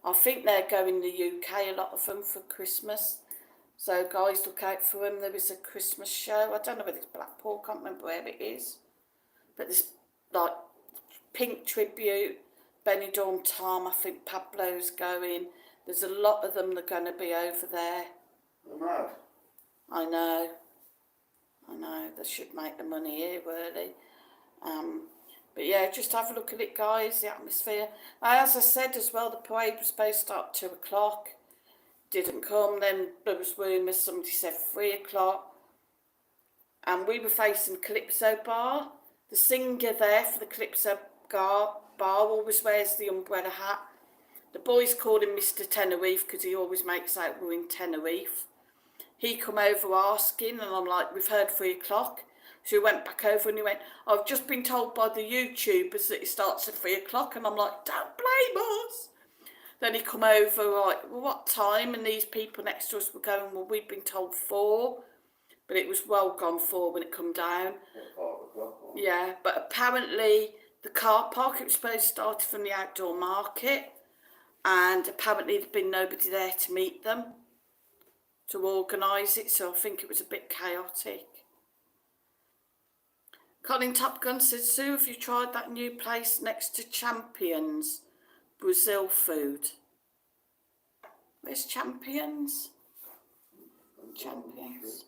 S1: I think they're going to the UK, a lot of them, for Christmas. So, guys, look out for them. There is a Christmas show. I don't know whether it's Blackpool, can't remember where it is. But there's, like, Pink Tribute, Benidorm Tom, I think Pablo's going. There's a lot of them that are going to be over there. I know. They should make the money here, really. But yeah, just have a look at it, guys, the atmosphere. Now, as I said as well, the parade was supposed to start at 2 o'clock. Didn't come. Then there was rumours, somebody said 3 o'clock. And we were facing Calypso Bar. The singer there for the Calypso Bar always wears the umbrella hat. The boys called him Mr. Tenerife because he always makes out we're in Tenerife. He come over asking, and I'm like, we've heard 3 o'clock. So he went back over and he went, I've just been told by the YouTubers that it starts at 3 o'clock. And I'm like, don't blame us. Then he come over, like, well, what time? And these people next to us were going, well, we'd been told 4. But it was well gone 4 when it come down.
S2: At 5 o'clock.
S1: Yeah, but apparently the car park, it was supposed to start from the outdoor market. And apparently there'd been nobody there to meet them, to organise it. So I think it was a bit chaotic. Colin Top Gun said, Sue, have you tried that new place next to Champions? Brazil food. Where's Champions? Champions.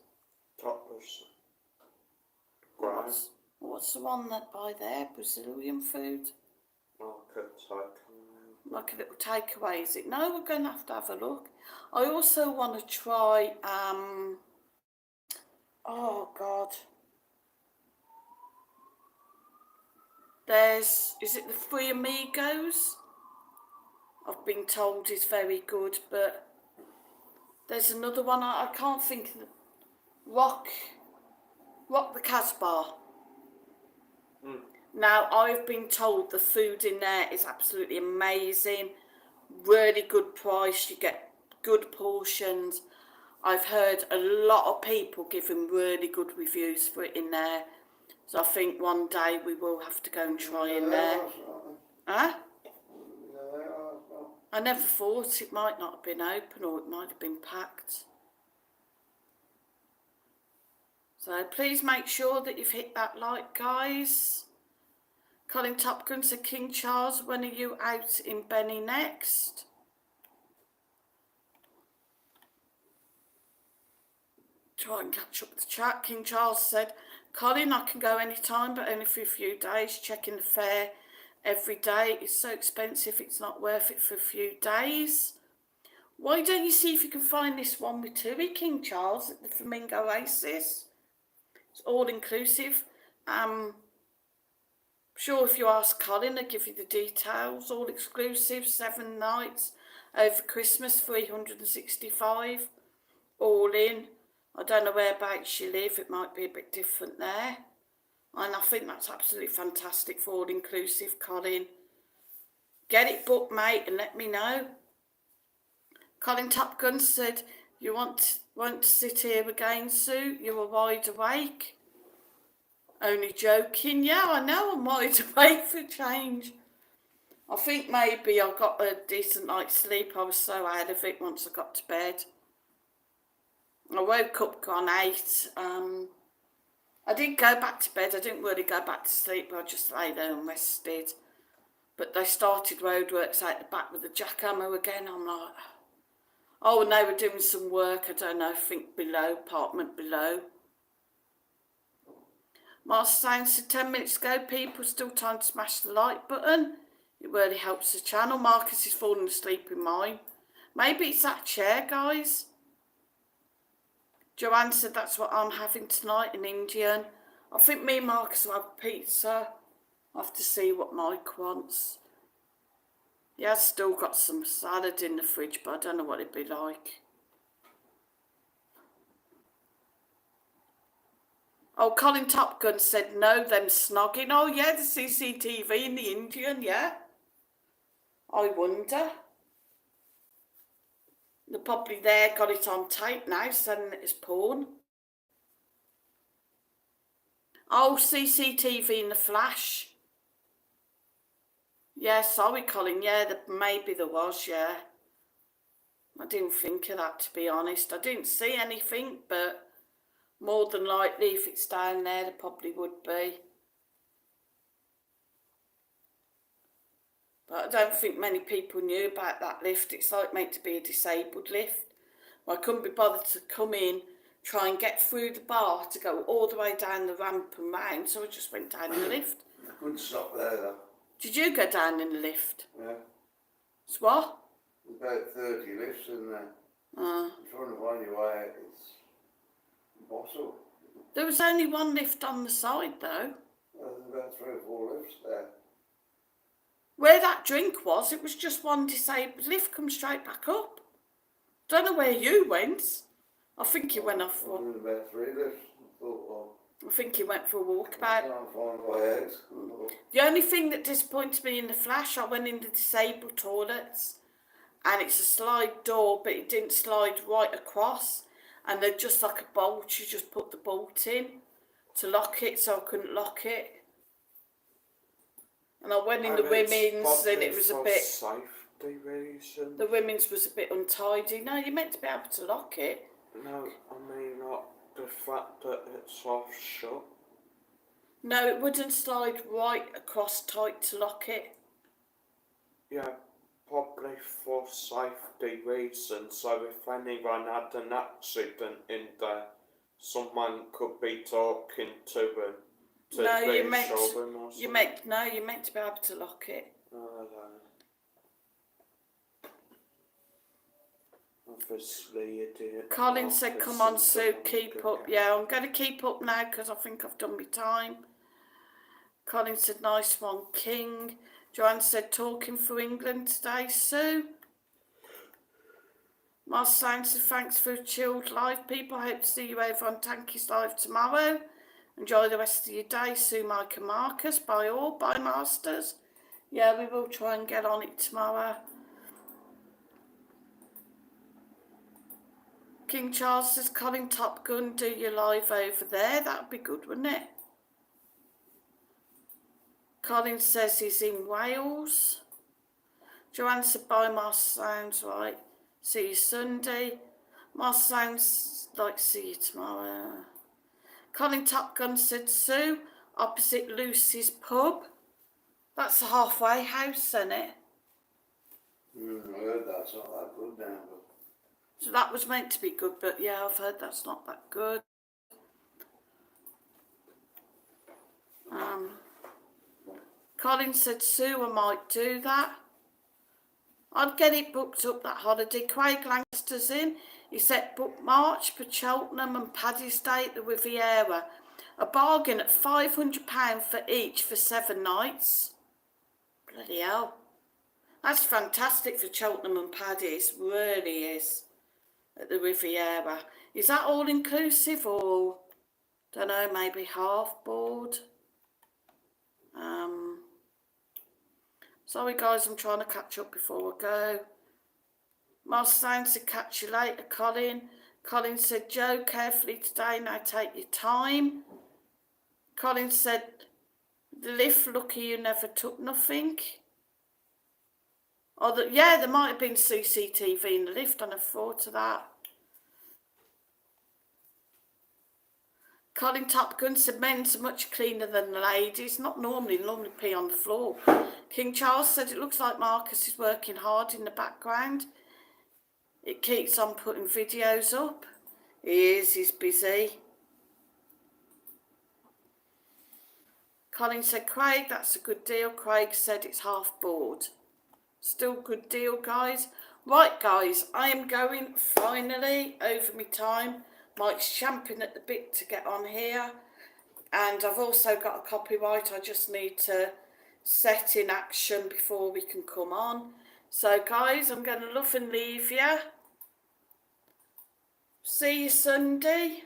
S3: Topless. Grass.
S1: What's the one that by there? Brazilian food?
S3: Market cycle.
S1: Like a little takeaway, is it? No, we're going to have a look. I also want to try, oh God. Is it the Three Amigos? I've been told is very good, but there's another one, I can't think of Rock the Casbah. Now, I've been told the food in there is absolutely amazing. Really good price. You get good portions. I've heard a lot of people giving really good reviews for it in there. So I think one day we will have to go and try in there. Huh? I never thought it might not have been open or it might have been packed. So please make sure that you've hit that like, guys. Colin Top Gun said, King Charles, when are you out in Benny next? Try and catch up with the chat. King Charles said, Colin, I can go anytime, but only for a few days. Checking the fare every day. It's so expensive, it's not worth it for a few days. Why don't you see if you can find this one with TUI, King Charles, at the Flamingo Oasis? It's all inclusive. Sure, if you ask Colin, I'll give you the details. All exclusive, 7 nights over Christmas, 365, all in. I don't know whereabouts you live, it might be a bit different there. And I think that's absolutely fantastic for all inclusive, Colin. Get it booked, mate, and let me know. Colin Top Gun said, you won't sit here again, Sue? You were wide awake. Only joking. Yeah, I know, I'm wide awake for a change. I think maybe I got a decent night's sleep. I was so out of it once I got to bed. I woke up gone 8. I didn't go back to bed. I didn't really go back to sleep. I just lay there and rested. But they started roadworks out the back with the jackhammer again. I'm like, oh, and they were doing some work. I don't know, I think below, apartment below. Master Sound said 10 minutes ago, people, still time to smash the like button. It really helps the channel. Marcus is falling asleep in mine. Maybe it's that chair, guys. Joanne said that's what I'm having tonight, an Indian. I think me and Marcus will have pizza. I'll have to see what Mike wants. He has still got some salad in the fridge, but I don't know what it'd be like. Oh, Colin Top Gun said no, them snogging. Oh, yeah, the CCTV in the Indian, yeah. I wonder. They're probably there, got it on tape now, sending it as porn. Oh, CCTV in the flash. Yeah, sorry, Colin. Yeah, maybe there was, yeah. I didn't think of that, to be honest. I didn't see anything, but more than likely, if it's down there, there probably would be. But I don't think many people knew about that lift. It's like meant to be a disabled lift. Well, I couldn't be bothered to come in, try and get through the bar to go all the way down the ramp and round, so I just went down in the lift.
S2: I couldn't stop there though.
S1: Did you go down in the lift?
S2: Yeah.
S1: It's what?
S2: There's about 30 lifts in there.
S1: Uh,
S2: You're trying to find your way out, it's impossible.
S1: there was only one lift on the side though.
S2: There's about 3 or 4 lifts there.
S1: Where that drink was, it was just one disabled lift come straight back up. Don't know where you went. I think you went off
S2: I
S1: one.
S2: was in about 3 lifts. I thought, well,
S1: I think he went for a walkabout.
S2: Can't find my house. Look.
S1: The only thing that disappointed me in the Flash, I went in the disabled toilets, and it's a slide door, but it didn't slide right across, and they're just like a bolt. You just put the bolt in to lock it, so I couldn't lock it. And I went in the women's, and it was a bit.
S3: Safety reasons.
S1: The women's was a bit untidy. No, you're meant to be able to lock it.
S3: No, I mean not the fact that it's half shut.
S1: No, it wouldn't slide right across tight to lock it.
S3: Yeah, probably for safety reasons. So if anyone had an accident in there, someone could be talking to them to
S1: No,
S3: reassure
S1: you're meant
S3: them or something.
S1: you're meant to be able to lock it.
S3: Obviously you did.
S1: Colin said, "Come on, Sue, keep up." Yeah, I'm going to keep up now because I think I've done my time. Colin said, "Nice one, King." Joanne said, "Talking for England today, Sue." Marcel said, "Thanks for a chilled live, people. Hope to see you over on Tanky's Live tomorrow. Enjoy the rest of your day, Sue, Mike and Marcus. Bye all, bye Masters." Yeah, we will try and get on it tomorrow. King Charles says, "Colin, Top Gun, do your live over there." That'd be good, wouldn't it? Colin says he's in Wales. Joanne said, "Bye, Mars sounds right. See you Sunday." Mars sounds like see you tomorrow. Colin Top Gun said, "Sue, opposite Lucy's pub." That's a halfway house, isn't it?
S2: I heard that's not that good now, but
S1: So that was meant to be good, but yeah, I've heard that's not that good. Colin said, "Sue, I might do that." I'd get it booked up, that holiday. Craig Lancaster's in. He said book March for Cheltenham and Paddy's Day at the Riviera. A bargain at £500 for each for 7 nights. Bloody hell. That's fantastic for Cheltenham and Paddy's, really is. At the Riviera. Is that all inclusive or, don't know, maybe half board? Sorry guys, I'm trying to catch up before I go. Miles Sound said, "Catch you later, Colin." Colin said, "Joe, carefully today, now take your time." Colin said, "The lift, lucky you never took nothing." Oh, yeah, there might have been CCTV in the lift, I never thought of that. Colin Top Gun said, "Men's are much cleaner than the ladies. Not normally pee on the floor." King Charles said, "It looks like Marcus is working hard in the background. It keeps on putting videos up." He's busy. Colin said, "Craig, that's a good deal." Craig said it's half board. Still good deal, guys. Right, guys, I am going finally over my time. Mike's champing at the bit to get on here. And I've also got a copyright I just need to set in action before we can come on. So, guys, I'm going to love and leave you. See you Sunday.